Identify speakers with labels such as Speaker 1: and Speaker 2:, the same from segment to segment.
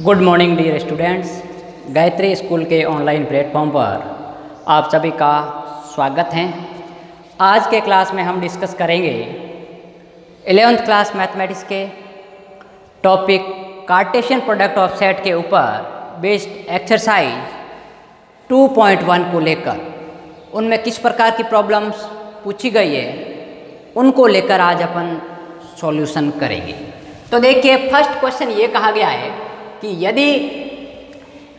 Speaker 1: Good morning dear students. Gayatri school के online platform पर आप सभी का स्वागत है। आज के क्लास में हम डिस्कस करेंगे 11th क्लास मैथमेटिक्स के topic Cartesian product of set के ऊपर बेस्ड एक्सरसाइज 2.1 को लेकर उनमें किस प्रकार की प्रॉब्लम्स पूछी गई है उनको लेकर आज अपन सॉल्यूशन करेंगे। तो देखिए, फर्स्ट क्वेश्चन ये कहा गया है कि यदि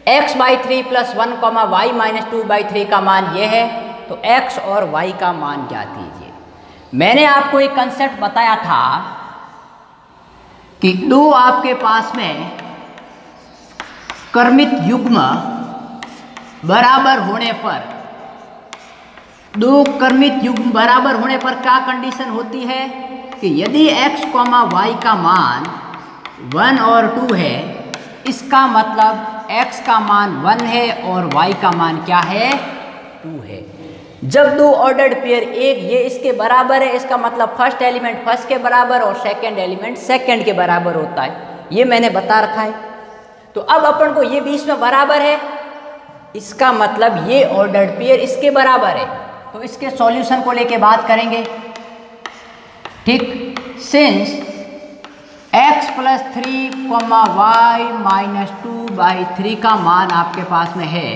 Speaker 1: x/3 + 1, y - 2/3 का मान ये है तो x और y का मान ज्ञात कीजिए। मैंने आपको एक कंसेप्ट बताया था कि दो आपके पास में क्रमित युग्म बराबर होने पर, दो क्रमित युग्म बराबर होने पर क्या कंडीशन होती है कि यदि x, y का मान 1 और 2 है, इसका मतलब x का मान 1 है और y का मान क्या है, 2 है। जब दो ऑर्डर्ड पेयर एक ये इसके बराबर है, इसका मतलब फर्स्ट एलिमेंट फर्स्ट के बराबर और सेकंड एलिमेंट सेकंड के बराबर होता है, ये मैंने बता रखा है। तो अब अपन को ये बीच में बराबर है, इसका मतलब ये ऑर्डर्ड पेयर इसके बराबर है। तो इसके सॉल्यूशन को लेके बात करेंगे, ठीक। सिंस x + 3, y - 2/3 का मान आपके पास में है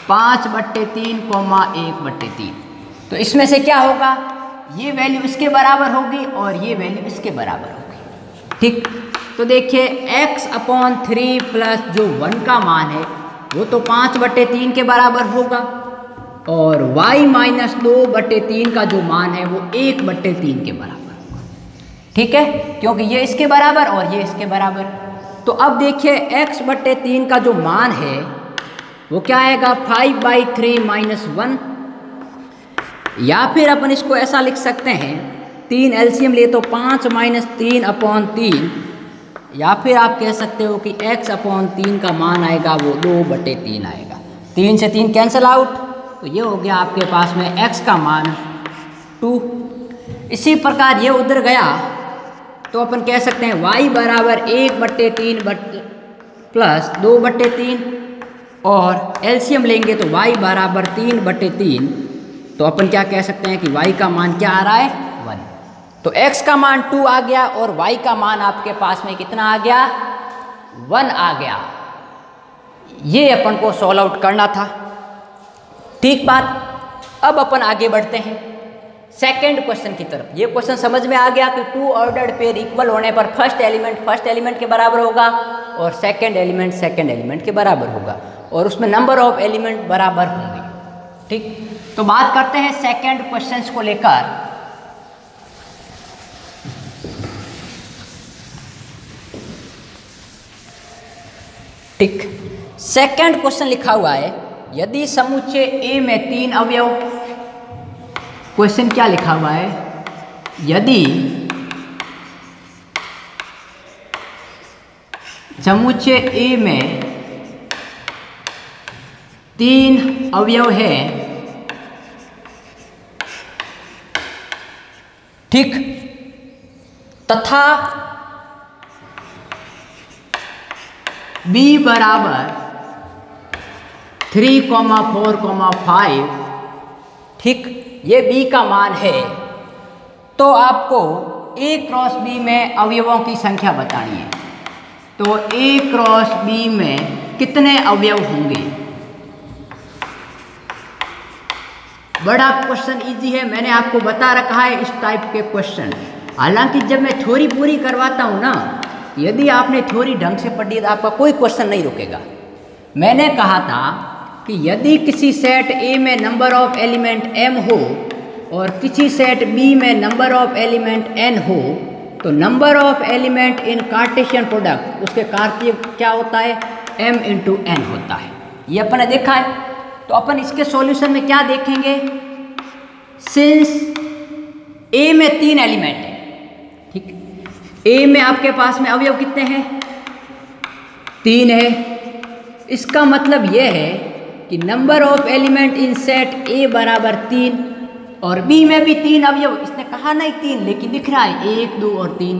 Speaker 1: 5/3, 1/3, तो इसमें से क्या होगा, ये वैल्यू इसके बराबर होगी और ये वैल्यू इसके बराबर होगी, ठीक। तो देखिए, x/3 प्लस जो 1 का मान है वो तो 5/3 के बराबर होगा और y - 2/3 का जो मान है वो 1/3 के बराबर, ठीक है, क्योंकि ये इसके बराबर और ये इसके बराबर। तो अब देखिए, x/3 का जो मान है वो क्या आएगा, 5/3 - 1, या फिर अपन इसको ऐसा लिख सकते हैं, 3 एलसीएम ले तो 5 - 3/3, या फिर आप कह सकते हो कि x/3 का मान आएगा वो 2/3 आएगा। 3 से 3 कैंसिल आउट, तो ये हो गया आपके पास में x का मान 2। इसी प्रकार ये उधर गया तो अपन कह सकते हैं y बराबर 1/3 प्लस 2/3, और एलसीएम लेंगे तो y बराबर 3/3, तो अपन क्या कह सकते हैं कि y का मान क्या आ रहा है, 1। तो x का मान 2 आ गया और y का मान आपके पास में कितना आ गया, 1 आ गया। ये अपन को सॉल्व आउट करना था, ठीक बात। अब अपन आगे बढ़ते हैं सेकंड क्वेश्चन की तरफ। ये क्वेश्चन समझ में आ गया कि टू ऑर्डर्ड पेयर इक्वल होने पर फर्स्ट एलिमेंट के बराबर होगा और सेकंड एलिमेंट के बराबर होगा और उसमें नंबर ऑफ एलिमेंट बराबर होंगे, ठीक। तो बात करते हैं सेकंड क्वेश्चन को लेकर। ठीक, सेकंड क्वेश्चन लिखा हुआ है, यदि समुच्चय A में 3 अवयव, क्वेश्चन क्या लिखा हुआ है, यदि समुच्चय A में 3 अवयव है, ठीक, तथा B बराबर 3, 4, 5, ठीक, ये B का मान है, तो आपको A क्रॉस B में अवयवों की संख्या बतानी है। तो A क्रॉस B में कितने अवयव होंगे। बड़ा क्वेश्चन इजी है, मैंने आपको बता रखा है इस टाइप के क्वेश्चन। हालांकि जब मैं थ्योरी पूरी करवाता हूँ ना, यदि आपने थ्योरी ढंग से पढ़ी तो आपका कोई क्वेश्चन नहीं रुकेगा। मैंने कहा था कि यदि किसी सेट A में नंबर ऑफ एलिमेंट m हो और किसी सेट B में नंबर ऑफ एलिमेंट n हो, तो number of element in Cartesian product, उसके कार्तीय क्या होता है, m × n होता है। ये अपन ने देखा है। तो अपन इसके सॉल्यूशन में क्या देखेंगे, सिंस A में 3 एलिमेंट है, ठीक, A में आपके पास में अवयव कितने हैं, 3 है। इसका मतलब यह है कि number of element in set A बराबर 3 और B में भी 3 अवयव, इसने कहा नहीं 3 लेकिन दिख रहा है 1, 2 और 3,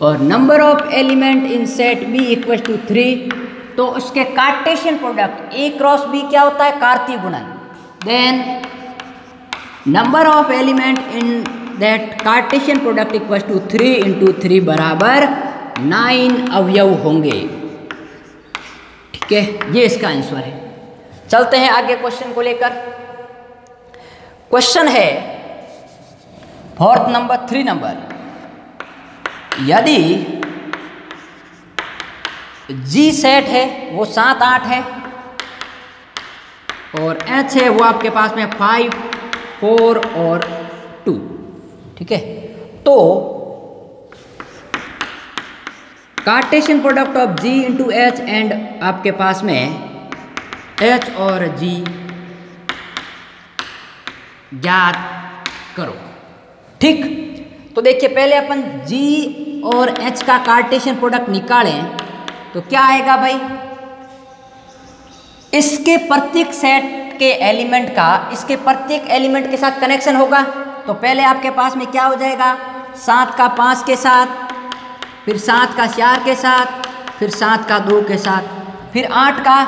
Speaker 1: और number of element in set B equal to 3, तो उसके Cartesian product A cross B क्या होता है, कार्तीय गुणन। Then number of element in that Cartesian product equal to 3 into 3 बराबर 9 अवयव होंगे। ठीक है, ये इसका आंसर है। चलते हैं आगे क्वेश्चन को लेकर। क्वेश्चन है फोर्थ नंबर 3 नंबर, यदि जी सेट है वो 7 8 है और एच है वो आपके पास में 5 4 और 2, ठीक है, तो Cartesian product of G into H and आपके पास में एच और जी ज्ञात करो। ठीक, तो देखिए पहले अपन जी और एच का कार्टेशियन प्रोडक्ट निकालें तो क्या आएगा भाई, इसके प्रत्येक सेट के एलिमेंट का इसके प्रत्येक एलिमेंट के साथ कनेक्शन होगा। तो पहले आपके पास में क्या हो जाएगा, 7 का 5 के साथ, फिर 7 का 4 के साथ, फिर 7 का 2 के साथ, फिर 8 का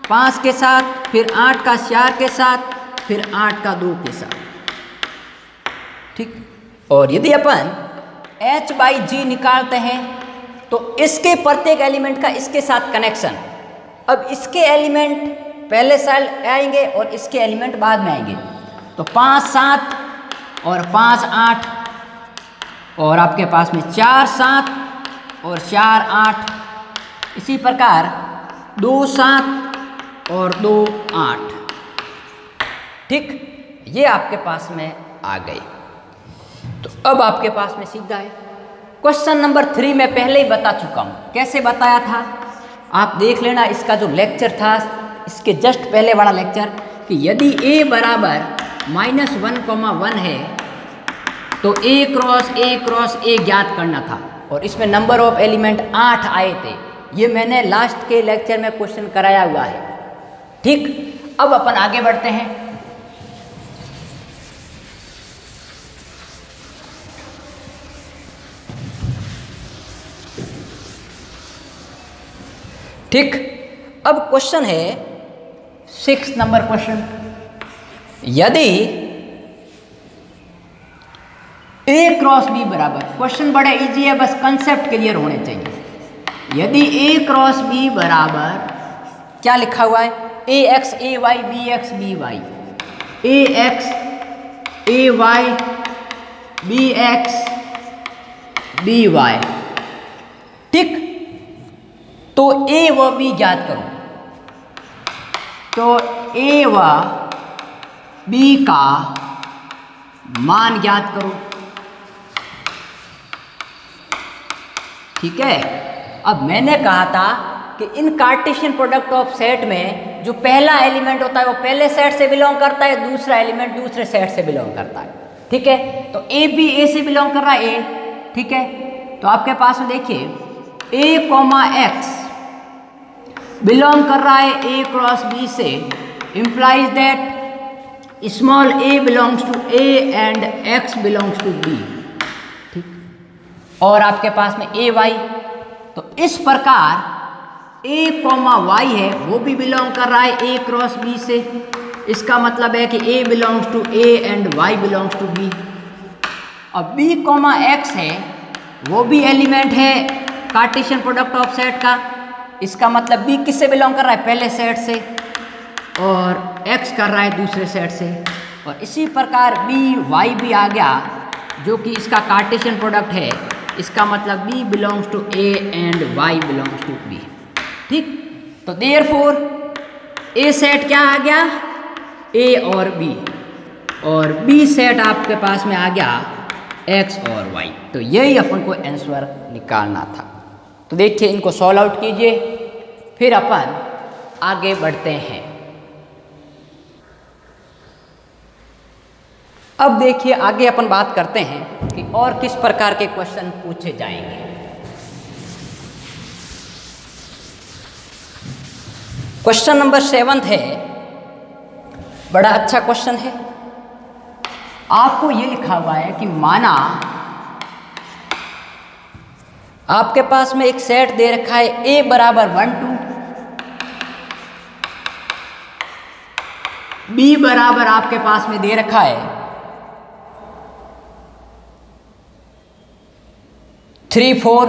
Speaker 1: 5 के साथ, फिर 8 का 4 के साथ, फिर 8 का 2 के साथ। ठीक, और यदि अपन h बाई जी निकालते हैं तो इसके प्रत्येक एलिमेंट का इसके साथ कनेक्शन, अब इसके एलिमेंट पहले साइड आएंगे और इसके एलिमेंट बाद में आएंगे। तो 5 7 और 5 8 और आपके पास में 4 7 और 4 8, इसी प्रकार 2 7 और 2 8। ठीक, ये आपके पास में आ गई। तो अब आपके पास में सीधा है क्वेश्चन नंबर 3 में पहले ही बता चुका हूँ। कैसे बताया था आप देख लेना, इसका जो लेक्चर था इसके जस्ट पहले वाला लेक्चर, कि यदि a बराबर -1,1 है तो a क्रॉस a ज्ञात करना था और इसमें नंबर ऑफ एलिमेंट 8 आए थे। ये मैंने लास्ट के लेक्चर में क्वेश्चन कराया हुआ है। ठीक, अब अपन आगे बढ़ते हैं। ठीक, अब क्वेश्चन है 6 नंबर क्वेश्चन, यदि a क्रॉस b बराबर, क्वेश्चन बड़ा इजी है, बस कंसेप्ट क्लियर होने चाहिए। यदि a क्रॉस b बराबर क्या लिखा हुआ है, ax ay bx by, ax ay bx by। ठीक, तो a व b ज्ञात करो। तो a व b का मान ज्ञात करो। ठीक है, अब मैंने कहा था कि इन कार्टेशियन प्रोडक्ट ऑफ सेट में जो पहला एलिमेंट होता है वो पहले सेट से बिलोंग करता है, दूसरा एलिमेंट दूसरे सेट से बिलोंग करता है। ठीक है, तो a भी a से बिलोंग कर रहा है a। ठीक है, तो आपके पास में देखिए a, x बिलोंग कर रहा है a क्रॉस b से, implies that small a belongs to a and x belongs to b। ठीक, और आपके पास में a y, तो इस प्रकार a, y है वो भी बिलोंग कर रहा है a क्रॉस b से। इसका मतलब है कि a belongs to a and y belongs to b। अब b, x है वो भी एलिमेंट है कार्टेशियन प्रोडक्ट ऑफ सेट का। इसका मतलब b किससे बिलोंग कर रहा है, पहले सेट से, और x कर रहा है दूसरे सेट से। और इसी प्रकार b y भी आ गया जो कि इसका कार्टेशियन प्रोडक्ट है। इसका मतलब b belongs to a and y belongs to b। ठीक, तो देयरफॉर a सेट क्या आ गया, a और b, और b सेट आपके पास में आ गया x और y। तो यही अपन को आंसर निकालना था। तो देखिए इनको सॉल्व आउट कीजिए, फिर अपन आगे बढ़ते हैं। अब देखिए आगे अपन बात करते हैं कि और किस प्रकार के क्वेश्चन पूछे जाएंगे। क्वेश्चन नंबर 7 है, बड़ा अच्छा क्वेश्चन है। आपको ये लिखा हुआ है कि माना आपके पास में एक सेट दे रखा है ए बराबर 1 2, बी बराबर आपके पास में दे रखा है 3 4,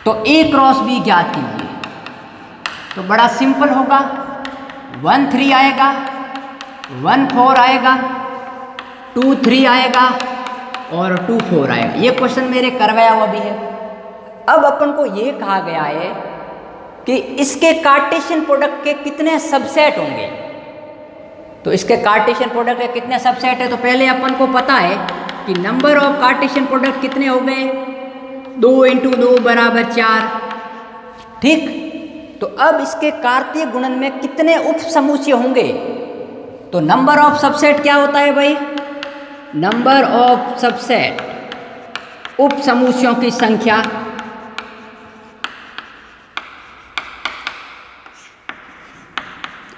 Speaker 1: तो ए क्रॉस बी ज्ञात कीजिए। तो बड़ा सिंपल होगा, 1 3 आएगा, 1 4 आएगा, 2 3 आएगा और 2 4 आएगा। ये क्वेश्चन मेरे करवाया हुआ भी है। अब अपन को ये कहा गया है कि इसके कार्टेशियन प्रोडक्ट के कितने सबसेट होंगे। तो इसके कार्टेशियन प्रोडक्ट के कितने सबसेट है, तो पहले अपन को पता है कि नंबर ऑफ कार्टेशियन प्रोडक्ट कितने हो गए, 2 × 2 = 4। ठीक, तो अब इसके कार्तीय गुणन में कितने उप समुच्चय होंगे। तो नंबर ऑफ सबसेट क्या होता है भाई, नंबर ऑफ सबसेट उप समुच्चयों की संख्या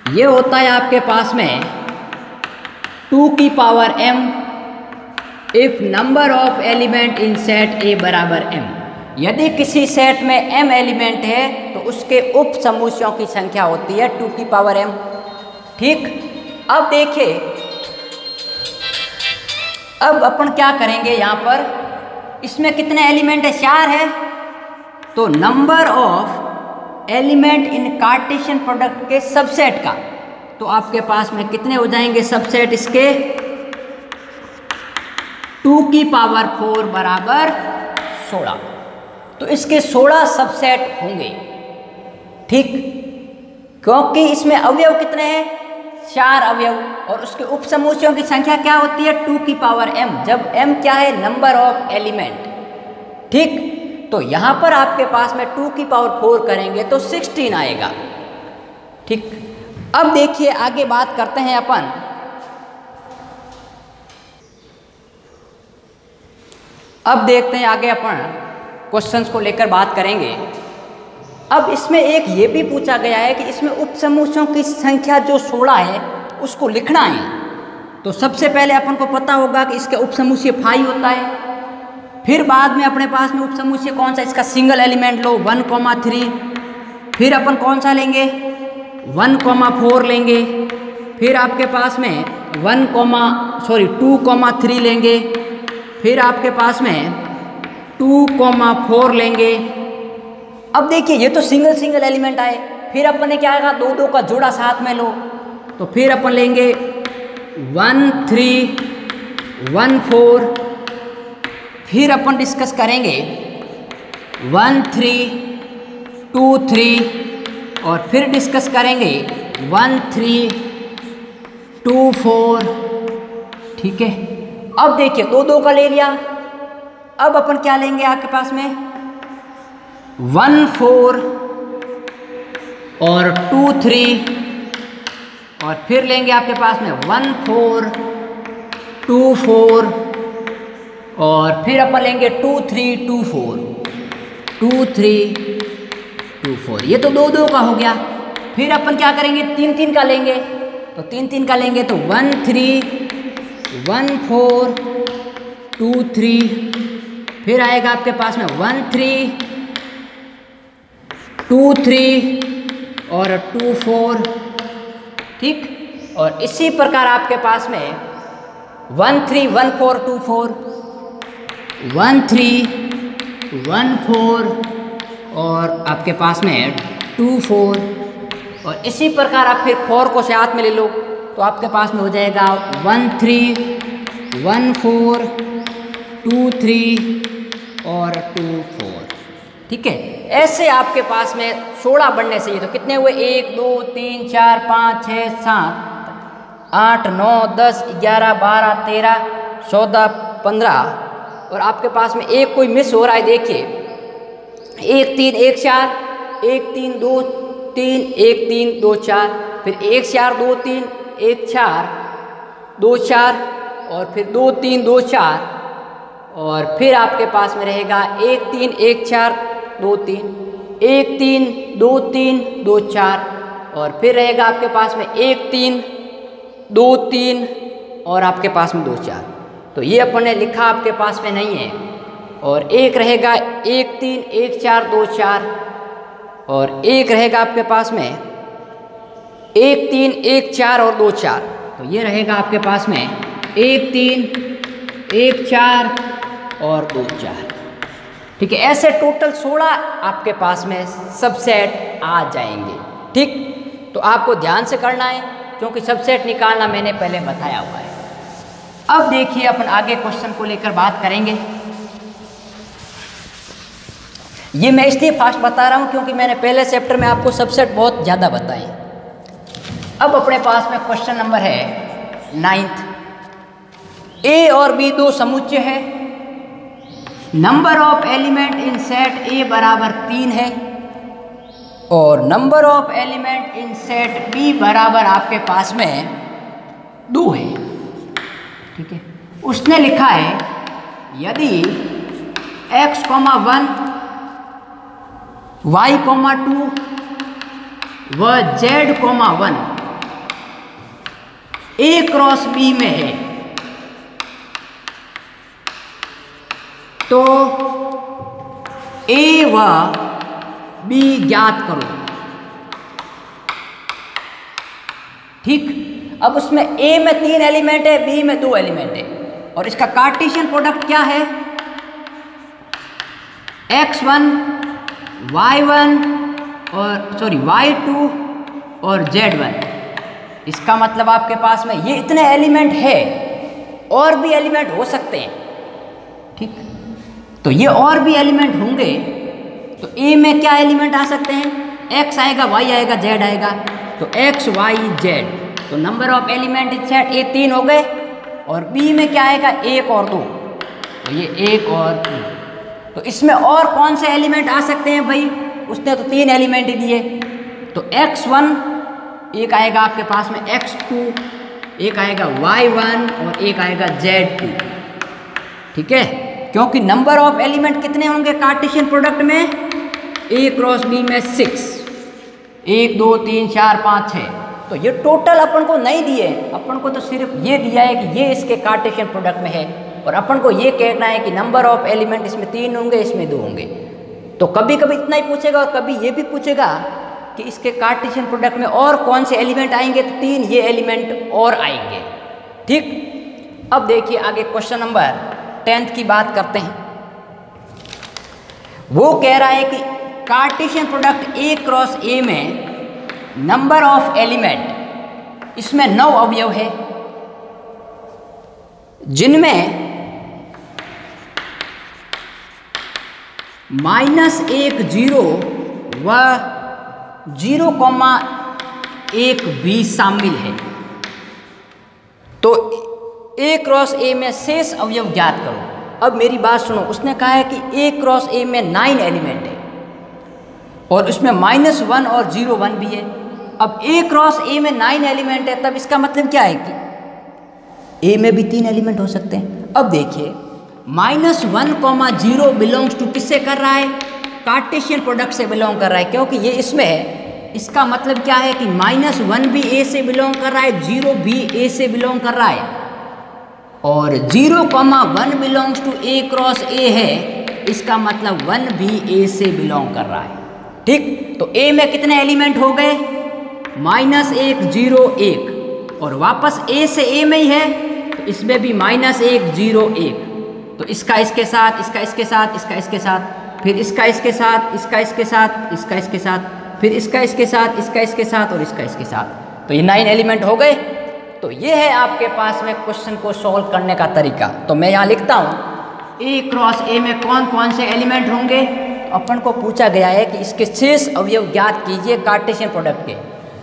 Speaker 1: ये होता है आपके पास में 2m if number of element in set A बराबर m। यदि किसी सेट में m एलिमेंट है तो उसके उप समुच्चयों की संख्या होती है 2m। ठीक, अब देखिए, अब अपन क्या करेंगे, यहाँ पर इसमें कितने एलिमेंट है, 4 है। तो number of element in Cartesian product के सबसेट का, तो आपके पास में कितने हो जाएंगे सबसेट इसके, 2⁴ बराबर 16। तो इसके 16 सबसेट होंगे। ठीक, क्योंकि इसमें अवयव कितने हैं, 4 अवयव, और उसके उप समुच्चयों की संख्या क्या होती है, 2m, जब m क्या है, नंबर ऑफ एलिमेंट। ठीक, तो यहाँ पर आपके पास में 2⁴ करेंगे तो 16 आएगा। ठीक, अब देखिए आगे बात करते हैं अपन। अब देखते हैं आगे अपन क्वेश्चंस को लेकर बात करेंगे। अब इसमें एक ये भी पूछा गया है कि इसमें उप समुच्चयों की संख्या जो 16 है उसको लिखना है। तो सबसे पहले अपन को पता होगा कि इसका उप समुच्चय फाई होता है। फिर बाद में अपने पास में उप समुच्चय कौन सा, इसका सिंगल एलिमेंट लो 1,3। फिर अपन कौन सा लेंगे, 1,4 लेंगे। फिर आपके पास में 2,3 लेंगे। फिर आपके पास में 2,4 लेंगे। अब देखिए ये तो सिंगल एलिमेंट आए। फिर अपन ने क्या कहा, 2 का जोड़ा साथ में लो। तो फिर अपन लेंगे 1 3 1 4। फिर अपन डिस्कस करेंगे 1 3 2 3 और फिर डिस्कस करेंगे 1 3 2 4। ठीक है, अब देखिए 2 का ले लिया। अब अपन क्या लेंगे आपके पास में 1 4 और 2 3 और फिर लेंगे आपके पास में 1 4 2 4 और फिर अपन लेंगे 2 3 2 4 2 3 2 4। ये तो 2 का हो गया। फिर अपन क्या करेंगे 3 का लेंगे। तो 3 का लेंगे तो 1 3 1 4 2 3। फिर आएगा आपके पास में 1 3 2 3 और 2 4। ठीक, और इसी प्रकार आपके पास में 1 3 1 4 2 4 1 3 1 4 और आपके पास में 2 4। और इसी प्रकार आप फिर 4 को साथ में ले लो तो आपके पास में हो जाएगा 1 3 1 4 2 3 और 2 4। ठीक है, ऐसे आपके पास में 16 बनने चाहिए। तो कितने हुए, 1 2 3 4 5 6 7 8 9 10 11 12 13 14 15 और आपके पास में एक कोई मिस हो रहा है। देखिए 1 3 1 4 1 3 2 3 1 3 2 4 फिर 1 4 2 3 1 4 2 4 और फिर 2 3 2 4 और फिर आपके पास में रहेगा 1 3 1 4 2 3 1 3 2 3 2 4 और फिर रहेगा आपके पास में 1 3 2 3 और आपके पास में 2 4। तो ये अपन ने लिखा आपके पास में नहीं है। और एक रहेगा 1 3 1 4 2 4 और एक रहेगा आपके पास में 1 3 1 4 और 2 4। तो ये रहेगा आपके पास में 1 3 1 4 और 2 4। ठीक है, ऐसे टोटल 16 आपके पास में सबसेट आ जाएंगे। ठीक, तो आपको ध्यान से करना है क्योंकि सबसेट निकालना मैंने पहले बताया हुआ है। अब देखिए अपन आगे क्वेश्चन को लेकर बात करेंगे। ये मैं इसलिए फास्ट बता रहा हूँ क्योंकि मैंने पहले चैप्टर में आपको सबसेट बहुत ज़्यादा बताए। अब अपने पास में क्वेश्चन नंबर है 9th। ए और बी दो समुच्चय है। Number of element in set A बराबर 3 है और number of element in set B बराबर आपके पास में 2 है। ठीक है, उसने लिखा है यदि x, 1 y, 2 व z, 1 A क्रॉस B में है तो A व B ज्ञात करो। ठीक, अब उसमें A में 3 एलिमेंट है, B में 2 एलिमेंट है और इसका कार्टेशियन प्रोडक्ट क्या है? x1 y1 और y2 और z1। इसका मतलब आपके पास में ये इतने एलिमेंट है, और भी एलिमेंट हो सकते हैं। ठीक, तो ये और भी एलिमेंट होंगे तो A में क्या एलिमेंट आ सकते हैं? x आएगा, y आएगा, z आएगा। तो x y z, तो number of element in set A 3 हो गए और B में क्या आएगा? 1 और 2, तो ये 1 और 2। तो इसमें और कौन से एलिमेंट आ सकते हैं भाई? उसने तो 3 एलिमेंट ही दिए। तो x1 एक आएगा आपके पास में, x2 एक आएगा, y1 और एक आएगा z2। ठीक है, क्योंकि नंबर ऑफ एलिमेंट कितने होंगे कार्टेशियन प्रोडक्ट में? A क्रॉस B में 6, 1 2 3 4 5 6। तो ये टोटल अपन को नहीं दिए, अपन को तो सिर्फ ये दिया है कि ये इसके कार्टेशियन प्रोडक्ट में है और अपन को ये कहना है कि नंबर ऑफ एलिमेंट इसमें 3 होंगे, इसमें 2 होंगे। तो कभी कभी इतना ही पूछेगा और कभी ये भी पूछेगा कि इसके कार्टेशियन प्रोडक्ट में और कौन से एलिमेंट आएंगे, तो 3 ये एलिमेंट और आएंगे। ठीक, अब देखिए आगे क्वेश्चन नंबर 10th की बात करते हैं। वो कह रहा है कि Cartesian product A cross A में नंबर ऑफ एलिमेंट इसमें 9 अवयव है जिनमें -1 0 व 0,1 भी शामिल है। तो A क्रॉस A में शेष अवयव ज्ञात करो। अब मेरी बात सुनो, उसने कहा है कि A क्रॉस A में 9 एलिमेंट है और उसमें -1 और 0 1 भी है। अब A क्रॉस A में 9 एलिमेंट है, तब इसका मतलब क्या है कि A में भी 3 एलिमेंट हो सकते हैं। अब देखिए -1, 0 बिलोंग्स टू किससे कर रहा है? कार्टेशियन प्रोडक्ट से बिलोंग कर रहा है, क्योंकि ये इसमें है। इसका मतलब क्या है कि -1 भी A से बिलोंग कर रहा है, 0 भी A से बिलोंग कर रहा है और 0,1 belongs to A cross A है, इसका मतलब 1 भी A से बिलोंग कर रहा है। ठीक, तो A में कितने एलिमेंट हो गए? -1 0 1 और वापस A से A में ही है तो इसमें भी -1 0 1। तो इसका इसके साथ, इसका इसके साथ, इसका इसके साथ, फिर इसका इसके साथ, इसका इसके साथ, इसका इसके साथ, फिर इसका इसके साथ, इसका इसके साथ और इसका इसके साथ। तो ये 9 एलिमेंट हो गए। तो ये है आपके पास में क्वेश्चन को सॉल्व करने का तरीका। तो मैं यहाँ लिखता हूँ A क्रॉस A में कौन कौन से एलिमेंट होंगे। अपन को पूछा गया है कि इसके शेष अवयव ज्ञात कीजिए कार्टेशियन प्रोडक्ट के।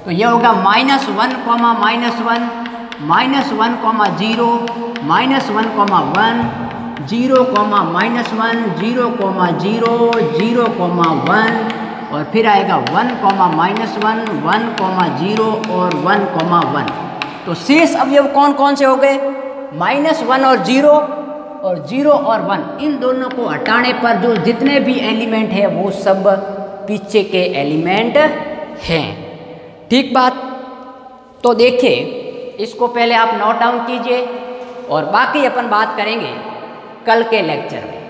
Speaker 1: तो ये होगा -1, -1, -1, -1, 0, -1, 0, -1, 0, 0, 0,1 और फिर आएगा 1, -1, 1, 0 और 1,1। तो शेष अवयव कौन कौन से हो गए? -1 और 0 और 1। इन दोनों को हटाने पर जो जितने भी एलिमेंट है वो सब पीछे के एलिमेंट हैं। ठीक बात। तो देखिए, इसको पहले आप नोट डाउन कीजिए और बाकी अपन बात करेंगे कल के लेक्चर में।